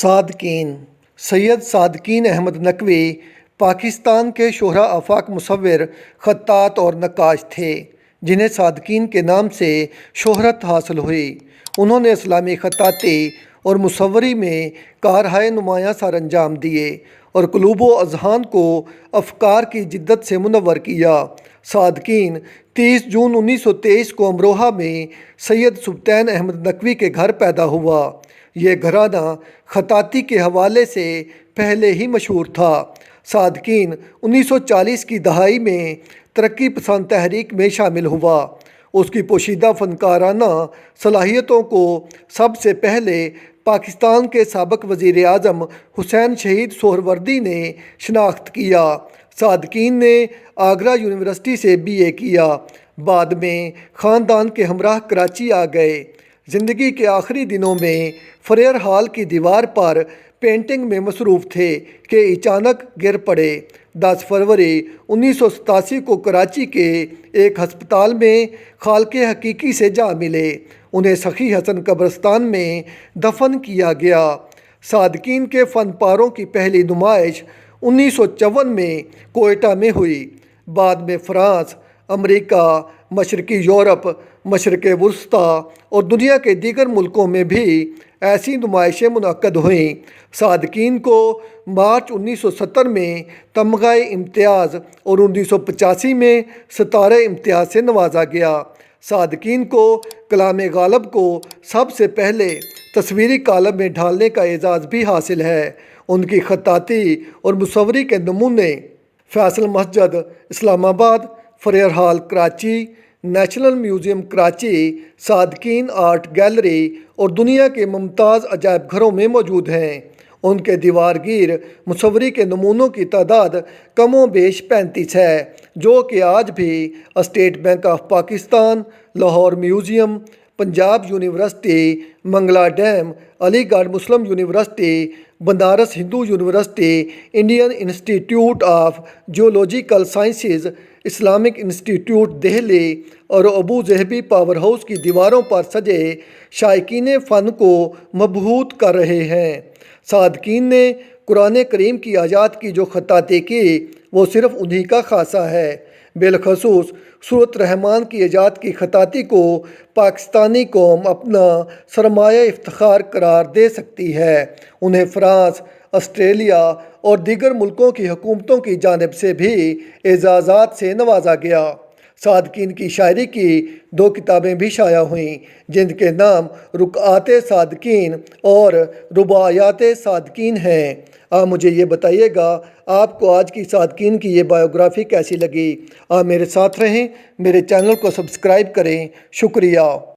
صادقین سید صادقین احمد نقوی پاکستان کے شہرا آفاق مصور، خطاط اور نقاش تھے جنہیں صادقین کے نام سے شہرت حاصل ہوئی۔ انہوں نے اسلامی خطاطی اور مصوری میں کارہائے نمایاں سر انجام دیے اور قلوب و اذہان کو افکار کی جدت سے منور کیا۔ صادقین 30 جون 1923 کو امروہہ میں سید سبطین احمد نقوی کے گھر پیدا ہوا۔ یہ گھرانہ خطاطی کے حوالے سے پہلے ہی مشہور تھا۔ صادقین 1940 کی دہائی میں ترقی پسند تحریک میں شامل ہوا۔ اس کی پوشیدہ فنکارانہ صلاحیتوں کو سب سے پہلے پاکستان کے سابق وزیر اعظم حسین شہید سہروردی نے شناخت کیا۔ صادقین نے آگرہ یونیورسٹی سے BA کیا۔ بعد میں خاندان کے ہمراہ کراچی آ گئے۔ زندگی کے آخری دنوں میں فریئر ہال کی دیوار پر پینٹنگ میں مصروف تھے کہ اچانک گر پڑے۔ 10 فروری 1987 کو کراچی کے ایک ہسپتال میں خالق حقیقی سے جا ملے۔ انہیں سخی حسن قبرستان میں دفن کیا گیا۔ صادقین کے فن پاروں کی پہلی نمائش 1954 میں کوئٹہ میں ہوئی۔ بعد میں فرانس، امریکہ، مشرقی یورپ، مشرق وسطیٰ اور دنیا کے دیگر ملکوں میں بھی ایسی نمائشیں منعقد ہوئیں۔ صادقین کو مارچ 1970 میں تمغہ امتیاز اور 1985 میں ستارہ امتیاز سے نوازا گیا۔ صادقین کو کلام غالب کو سب سے پہلے تصویری کالم میں ڈھالنے کا اعزاز بھی حاصل ہے۔ ان کی خطاطی اور مصوری کے نمونے Faisal Masjid Islamabad, Frere Hall Karachi, National Museum Karachi, Sadequain Art gallery اور دنیا کے ممتاز عجائب گھروں میں موجود ہیں۔ ان کے دیوار گیر مصوری کے نمونوں کی تعداد کم و بیش 35 ہے، جو کہ آج بھی State Bank of Pakistan, Lahore Museum, Punjab University, Mangla Dam, Aligarh Muslim University, Banaras Hindu University, Indian Institute of geological sciences, Islamic انسٹی ٹیوٹ دہلی اور ابو ظہبی پاور ہاؤس کی دیواروں پر سجے شائقین فن کو مبہوت کر رہے ہیں۔ صادقین نے قرآن کریم کی آیات کی جو خطاطی کی وہ صرف انہی کا خاصہ ہے۔ بالخصوص سورۃ رحمان کی آیات کی خطاطی کو پاکستانی قوم اپنا سرمایہ افتخار قرار دے سکتی ہے۔ انہیں فرانس، آسٹریلیا اور دیگر ملکوں کی حکومتوں کی جانب سے بھی اعزازات سے نوازا گیا۔ صادقین کی شاعری کی 2 کتابیں بھی شائع ہوئیں جن کے نام رقعات صادقین اور رباعیات صادقین ہیں۔ آپ مجھے یہ بتائیے گا آپ کو آج کی صادقین کی یہ بایوگرافی کیسی لگی؟ آپ میرے ساتھ رہیں، میرے چینل کو سبسکرائب کریں۔ شکریہ۔